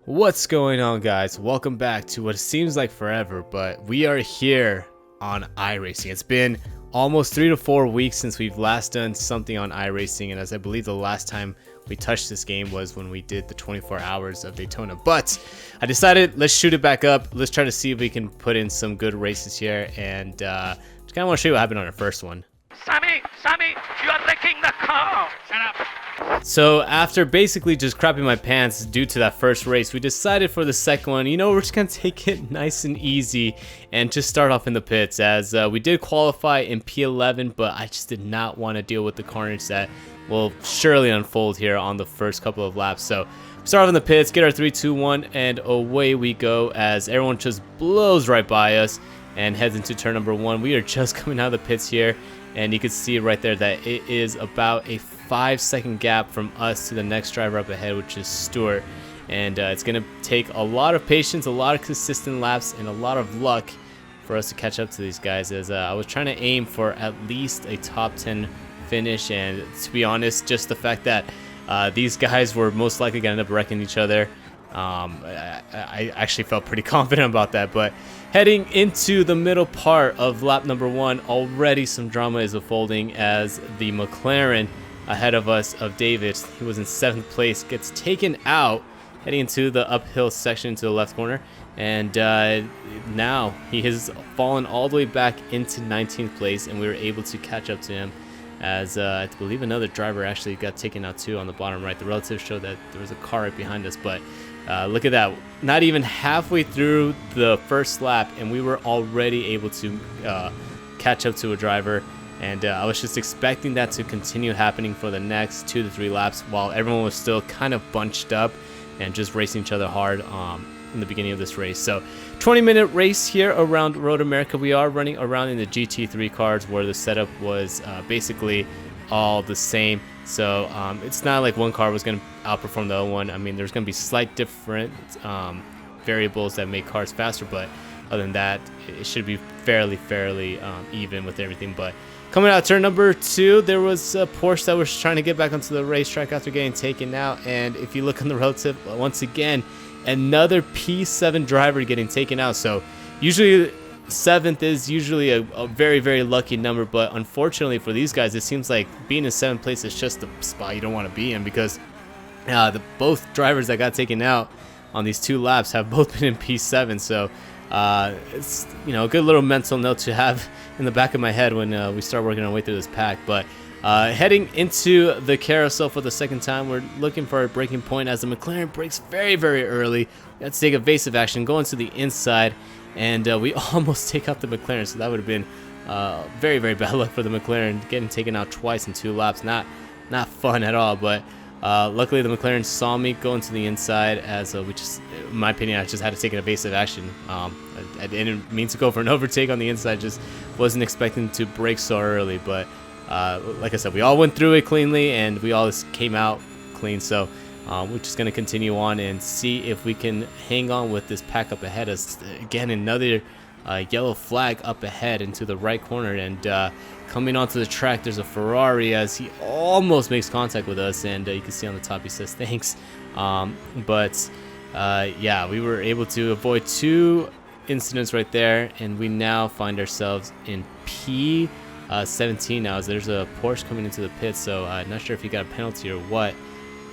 What's going on, guys? Welcome back to what seems like forever, but we are here on iRacing. It's been almost 3 to 4 weeks since we've last done something on iRacing, and as I believe the last time we touched this game was when we did the 24 hours of Daytona. But I decided let's shoot it back up. Let's try to see if we can put in some good races here, and just kind of want to show you what happened on our first one. Sammy, you are wrecking the car. Shut up. So after basically just crapping my pants due to that first race, we decided for the second one, you know, we're just gonna take it nice and easy and just start off in the pits, as we did qualify in P11, but I just did not want to deal with the carnage that will surely unfold here on the first couple of laps. So start off in the pits, get our 3, 2, 1, and away we go as everyone just blows right by us and heads into turn number 1. We are just coming out of the pits here, and you can see right there that it is about a 5-second gap from us to the next driver up ahead, which is Stewart. And it's going to take a lot of patience, a lot of consistent laps, and a lot of luck for us to catch up to these guys, as I was trying to aim for at least a top 10 finish. And to be honest, just the fact that these guys were most likely going to end up wrecking each other, I actually felt pretty confident about that. But heading into the middle part of lap number 1, already some drama is unfolding as the McLaren ahead of us of David, he was in 7th place, gets taken out heading into the uphill section to the left corner, and now he has fallen all the way back into 19th place, and we were able to catch up to him, as I believe another driver actually got taken out too on the bottom right. The relatives showed that there was a car right behind us, but look at that, not even halfway through the first lap and we were already able to catch up to a driver. And I was just expecting that to continue happening for the next 2 to 3 laps while everyone was still kind of bunched up and just racing each other hard in the beginning of this race. So 20-minute race here around Road America. We are running around in the GT3 cars where the setup was basically all the same. So it's not like one car was going to outperform the other one. I mean, there's going to be slight different variables that make cars faster, but other than that, it should be fairly even with everything. But coming out turn number 2, there was a Porsche that was trying to get back onto the racetrack after getting taken out. And if you look on the relative, once again, another P7 driver getting taken out. So usually 7th is usually a very lucky number, but unfortunately for these guys, it seems like being in 7th place is just the spot you don't want to be in, because both drivers that got taken out on these 2 laps have both been in P7. So it's, you know, a good little mental note to have in the back of my head when we start working our way through this pack. But heading into the carousel for the second time, we're looking for a braking point as the McLaren brakes very early. We have to take evasive action, go into the inside, and we almost take out the McLaren. So that would have been very bad luck for the McLaren, getting taken out twice in 2 laps. Not fun at all. But luckily the McLaren saw me go into the inside, as we just, in my opinion, I just had to take an evasive action. I didn't mean to go for an overtake on the inside, just wasn't expecting to brake so early. But like I said, we all went through it cleanly and we all just came out clean. So we're just going to continue on and see if we can hang on with this pack up ahead. As again, another yellow flag up ahead into the right corner, and coming onto the track, there's a Ferrari as he almost makes contact with us, and you can see on the top he says thanks. But yeah, we were able to avoid 2 incidents right there, and we now find ourselves in P17 now, as there's a Porsche coming into the pits. So not sure if he got a penalty or what,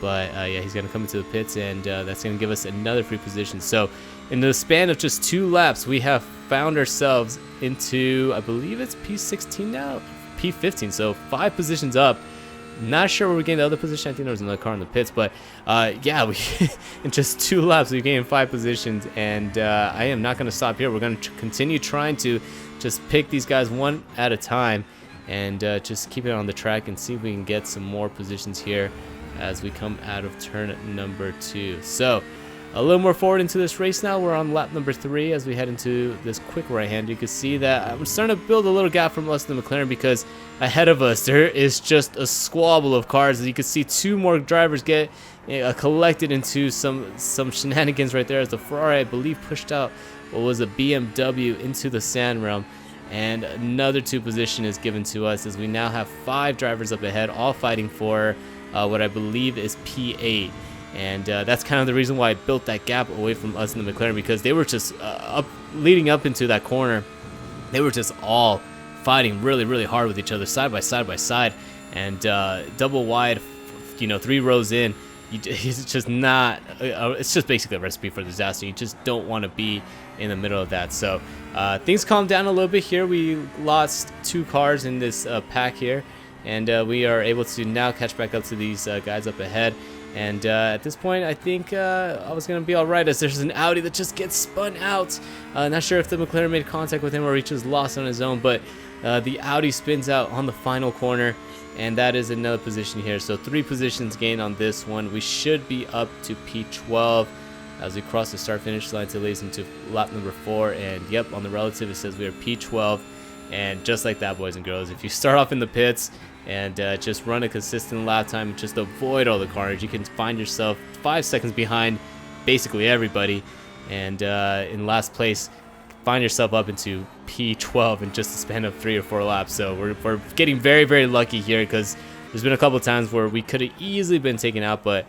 but yeah, he's going to come into the pits, and that's going to give us another free position. So in the span of just 2 laps, we have found ourselves into, I believe it's P16 now, P15, so 5 positions up. Not sure where we gained the other position. I think there was another car in the pits, but yeah, we in just 2 laps we gained 5 positions, and I am not going to stop here. We're going to continue trying to just pick these guys one at a time, and just keep it on the track and see if we can get some more positions here as we come out of turn number 2. So a little more forward into this race now. We're on lap number 3 as we head into this quick right hand. You can see that I'm starting to build a little gap from us to the McLaren, because ahead of us there is just a squabble of cars. As you can see, 2 more drivers get collected into some shenanigans right there, as the Ferrari, I believe, pushed out what was a BMW into the sand realm, and another 2 position is given to us, as we now have 5 drivers up ahead, all fighting for what I believe is P8. And that's kind of the reason why I built that gap away from us in the McLaren, because they were just leading up into that corner. They were just all fighting really hard with each other, side by side, and double wide, 3 rows in. It's just not. It's just basically a recipe for disaster. You just don't want to be in the middle of that. So things calmed down a little bit here. We lost 2 cars in this pack here, and we are able to now catch back up to these guys up ahead. And at this point, I think I was going to be all right, as there's an Audi that just gets spun out. Not sure if the McLaren made contact with him or he just lost on his own, but the Audi spins out on the final corner, and that is another position here. So 3 positions gained on this one. We should be up to P12 as we cross the start-finish line to lace into lap number 4. And yep, on the relative it says we are P12. And just like that, boys and girls, if you start off in the pits and just run a consistent lap time and just avoid all the carnage, you can find yourself 5 seconds behind basically everybody, and in last place find yourself up into P12 in just a span of 3 or 4 laps. So we're getting very lucky here, because there's been a couple of times where we could have easily been taken out, but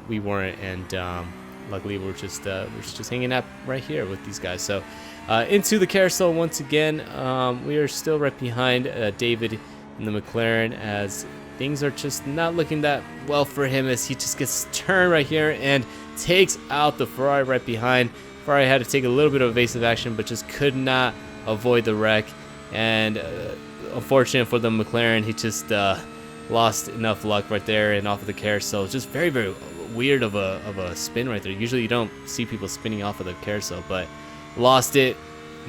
we weren't, and luckily we're just hanging out right here with these guys. So into the carousel once again. We are still right behind David in the McLaren, as things are just not looking that well for him, as he just gets turned right here and takes out the Ferrari right behind. Ferrari had to take a little bit of evasive action, but just could not avoid the wreck. And unfortunate for the McLaren, he just lost enough luck right there and off of the carousel. Just very weird of a spin right there. Usually you don't see people spinning off of the carousel, but lost it,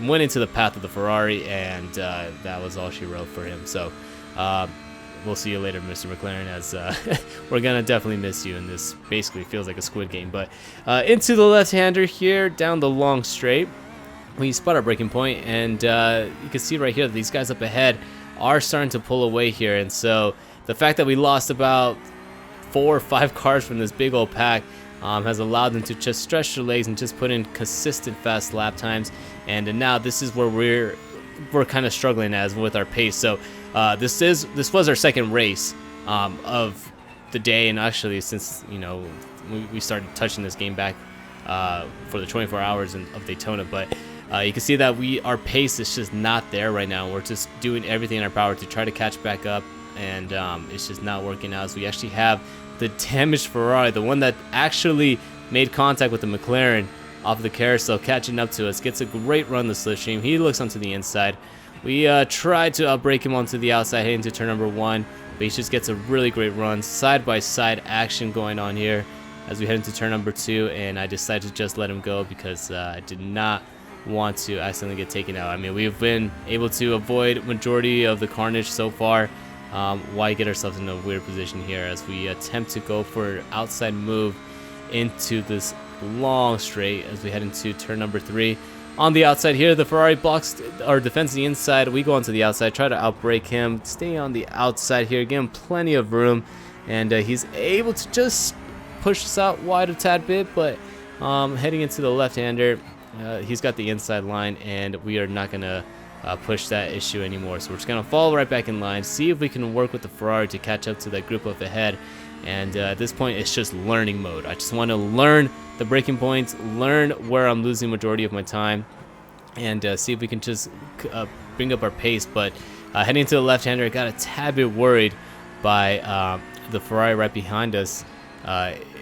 went into the path of the Ferrari, and that was all she wrote for him. So we'll see you later, Mr. McLaren, as we're gonna definitely miss you, and this basically feels like a Squid Game. But into the left-hander here, down the long straight, we spot our braking point, and you can see right here that these guys up ahead are starting to pull away here. And so the fact that we lost about 4 or 5 cars from this big old pack has allowed them to just stretch their legs and just put in consistent fast lap times. And now this is where we're kind of struggling as with our pace. So this was our second race of the day, and actually since we started touching this game back for the 24 hours of Daytona. But you can see that our pace is just not there right now. We're just doing everything in our power to try to catch back up, and it's just not working out. So we actually have the damaged Ferrari, the one that actually made contact with the McLaren off of the carousel, catching up to us. Gets a great run the slipstream. He looks onto the inside. We tried to outbrake him onto the outside, heading to turn number 1, but he just gets a really great run. Side-by-side action going on here as we head into turn number 2, and I decided to just let him go because I did not want to accidentally get taken out. I mean, we've been able to avoid majority of the carnage so far. Why get ourselves in a weird position here as we attempt to go for an outside move into this long straight as we head into turn number 3. On the outside here, the Ferrari blocks our defense the inside. We go onto the outside, try to outbrake him, stay on the outside here, give him plenty of room, and he's able to just push us out wide a tad bit. But heading into the left-hander, he's got the inside line, and we are not gonna push that issue anymore. So we're just gonna fall right back in line, see if we can work with the Ferrari to catch up to that group up ahead. And at this point, it's just learning mode. I just want to learn the braking points, learn where I'm losing majority of my time, and see if we can just bring up our pace. But heading to the left-hander, I got a tad bit worried by the Ferrari right behind us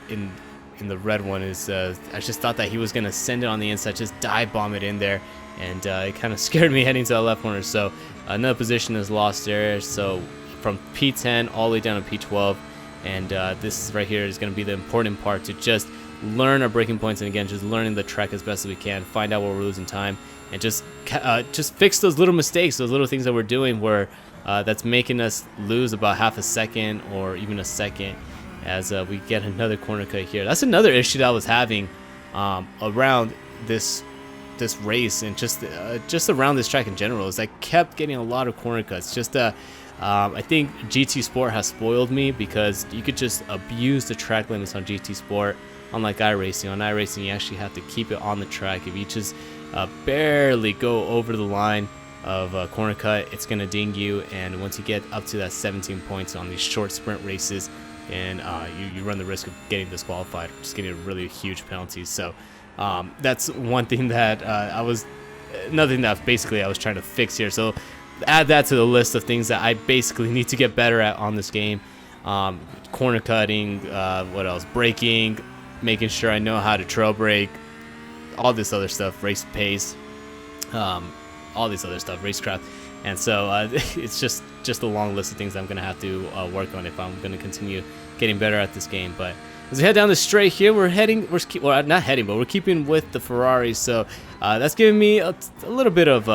in the red one. I just thought that he was gonna send it on the inside, just dive bomb it in there, and it kind of scared me heading to the left corner. So another position is lost there. So from P10 all the way down to P12. And this right here is going to be the important part, to just learn our braking points, and again, just learning the track as best as we can, find out where we're losing time, and just fix those little mistakes, those little things that we're doing where that's making us lose about half a second or even a second as we get another corner cut here. That's another issue that I was having around this race, and just around this track in general, is I kept getting a lot of corner cuts. I think GT Sport has spoiled me, because you could just abuse the track limits on GT Sport, unlike iRacing. On iRacing, you actually have to keep it on the track. If you just barely go over the line of a corner cut, it's going to ding you. And once you get up to that 17 points on these short sprint races, and you run the risk of getting disqualified, just getting a really huge penalty. So that's one thing that another thing that basically I was trying to fix here. So add that to the list of things that I basically need to get better at on this game. Corner cutting, what else? Braking, making sure I know how to trail brake, all this other stuff, race pace, all this other stuff, racecraft. And so it's just a long list of things I'm gonna have to work on if I'm gonna continue getting better at this game. But as we head down the straight here, we're not heading, but we're keeping with the Ferrari. So that's giving me a little bit of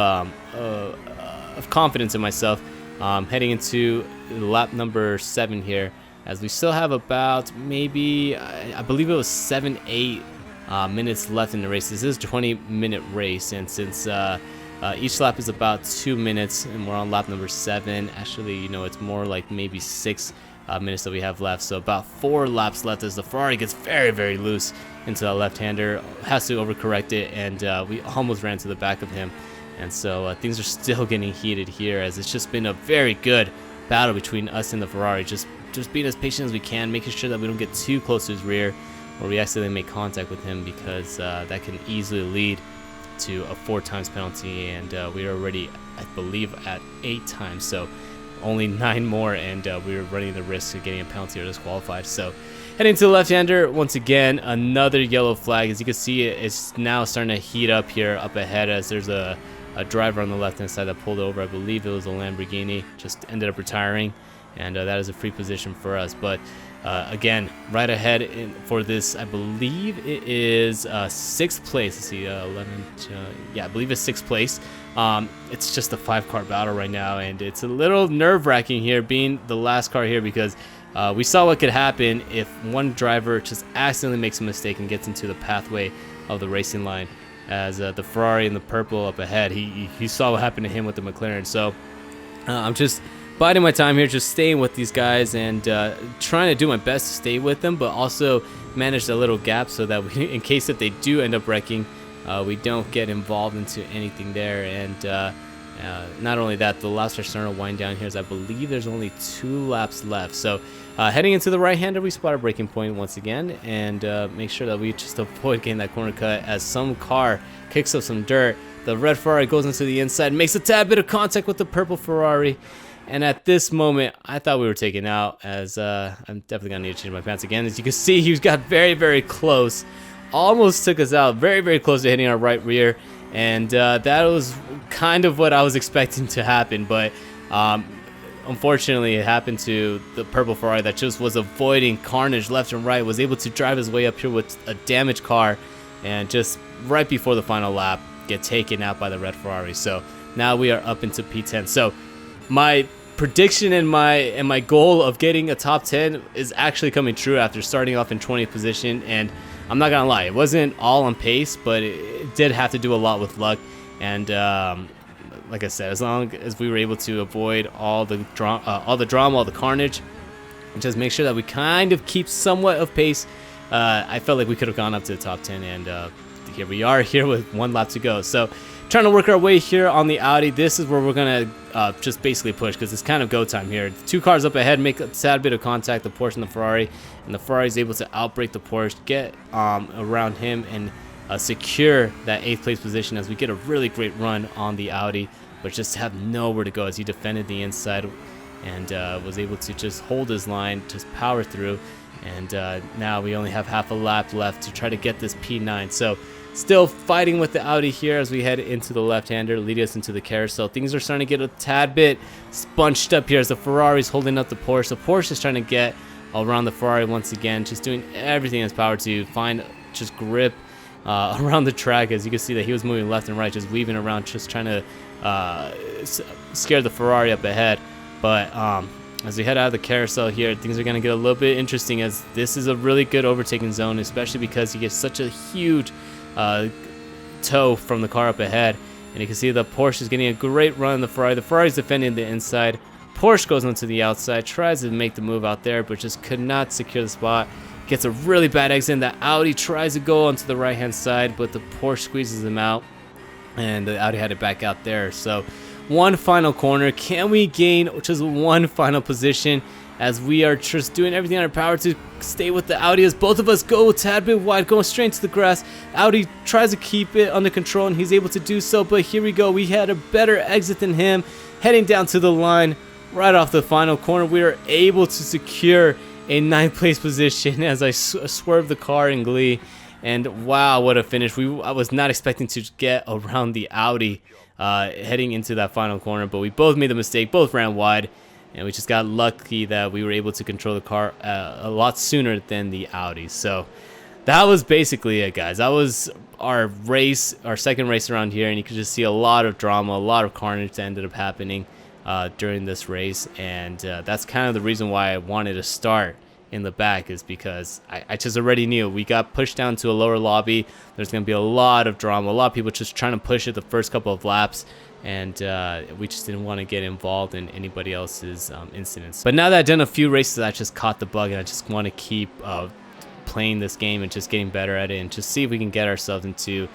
confidence in myself. Heading into lap number 7 here, as we still have about maybe I believe it was 7-8 minutes left in the race. This is a 20-minute race, and since each lap is about 2 minutes, and we're on lap number 7. Actually, you know, it's more like maybe 6 minutes that we have left. So about 4 laps left as the Ferrari gets very, very loose into the left-hander, has to overcorrect it, and we almost ran to the back of him. And so things are still getting heated here, as it's just been a very good battle between us and the Ferrari. Just being as patient as we can, making sure that we don't get too close to his rear, or we accidentally make contact with him, because that can easily lead to a 4 times penalty, and we are already, I believe, at 8 times, so only 9 more, and we were running the risk of getting a penalty or disqualified. So heading to the left-hander, once again, another yellow flag. As you can see, it's now starting to heat up here up ahead, as there's a driver on the left-hand side that pulled over. I believe it was a Lamborghini, just ended up retiring, and that is a free position for us. But again, right ahead for this, I believe it is 6th place. Let's see, 11, yeah, I believe it's 6th place. It's just a 5-car battle right now, and it's a little nerve-wracking here, being the last car here, because we saw what could happen if one driver just accidentally makes a mistake and gets into the pathway of the racing line. As the Ferrari in the purple up ahead, he saw what happened to him with the McLaren. So I'm just biding my time here, just staying with these guys, and trying to do my best to stay with them, but also manage the little gap so that we, in case if they do end up wrecking, we don't get involved into anything there. And not only that, the laps are starting to wind down here, as I believe there's only 2 laps left. So heading into the right-hander, we spot a braking point once again, and make sure that we just avoid getting that corner cut, as some car kicks up some dirt. The red Ferrari goes into the inside, makes a tad bit of contact with the purple Ferrari, and at this moment, I thought we were taken out, as I'm definitely going to need to change my pants again. As you can see, he got very, very close, almost took us out, very, very close to hitting our right rear, and that was kind of what I was expecting to happen, but unfortunately it happened to the purple Ferrari that just was avoiding carnage left and right, was able to drive his way up here with a damaged car, and just right before the final lap get taken out by the red Ferrari. So now we are up into P10. So my prediction and my goal of getting a top 10 is actually coming true after starting off in 20th position. And I'm not gonna lie, it wasn't all on pace, but it did have to do a lot with luck. And like I said, as long as we were able to avoid all the drama, all the carnage, and just make sure that we kind of keep somewhat of pace, I felt like we could have gone up to the top 10, and here we are here with 1 lap to go. So trying to work our way here on the Audi. This is where we're gonna just basically push, because it's kind of go time here. 2 cars up ahead make a sad bit of contact, the Porsche and the Ferrari, and the Ferrari is able to outbrake the Porsche, get around him, and secure that 8th place position, as we get a really great run on the Audi, but just have nowhere to go as he defended the inside, and was able to just hold his line, just power through. And now we only have half a lap left to try to get this P9. So still fighting with the Audi here as we head into the left-hander, leading us into the carousel. Things are starting to get a tad bit bunched up here as the Ferrari's holding up the Porsche. The Porsche is trying to get around the Ferrari once again, just doing everything in his power to find just grip around the track. As you can see that he was moving left and right, just weaving around, just trying to scare the Ferrari up ahead. But as we head out of the carousel here, things are going to get a little bit interesting, as this is a really good overtaking zone, especially because he gets such a huge tow from the car up ahead. And you can see the Porsche is getting a great run on the Ferrari. The Ferrari's defending the inside. Porsche goes onto the outside, tries to make the move out there, but just could not secure the spot. Gets a really bad exit. The Audi tries to go onto the right-hand side, but the Porsche squeezes him out, and the Audi had it back out there. So one final corner. Can we gain just one final position as we are just doing everything in our power to stay with the Audi, as both of us go a tad bit wide, going straight into the grass. Audi tries to keep it under control, and he's able to do so, but here we go. We had a better exit than him, heading down to the line. Right off the final corner, we are able to secure a 9th place position as I swerve the car in glee. And wow, what a finish. I was not expecting to get around the Audi heading into that final corner, but we both made the mistake, both ran wide, and we just got lucky that we were able to control the car a lot sooner than the Audi. So that was basically it, guys. That was our race, our second race around here, and you could just see a lot of drama, a lot of carnage that ended up happening during this race. And that's kind of the reason why I wanted to start in the back, is because I just already knew we got pushed down to a lower lobby. There's going to be a lot of drama, a lot of people just trying to push it the first couple of laps, and we just didn't want to get involved in anybody else's incidents. But now that I've done a few races, I just caught the bug, and I just want to keep playing this game and just getting better at it, and just see if we can get ourselves into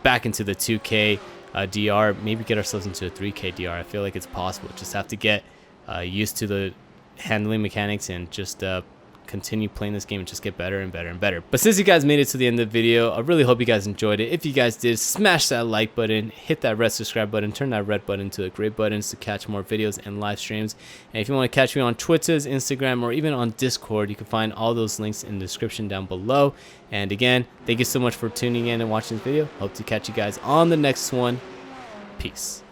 back into the 2K DR, maybe get ourselves into a 3K DR. I feel like it's possible. Just have to get used to the handling mechanics and just continue playing this game and just get better and better and better. But since you guys made it to the end of the video, I really hope you guys enjoyed it. If you guys did, smash that like button, hit that red subscribe button, turn that red button to the gray buttons to catch more videos and live streams. And if you want to catch me on Twitter, Instagram, or even on Discord, you can find all those links in the description down below. And again, thank you so much for tuning in and watching this video. Hope to catch you guys on the next one. Peace.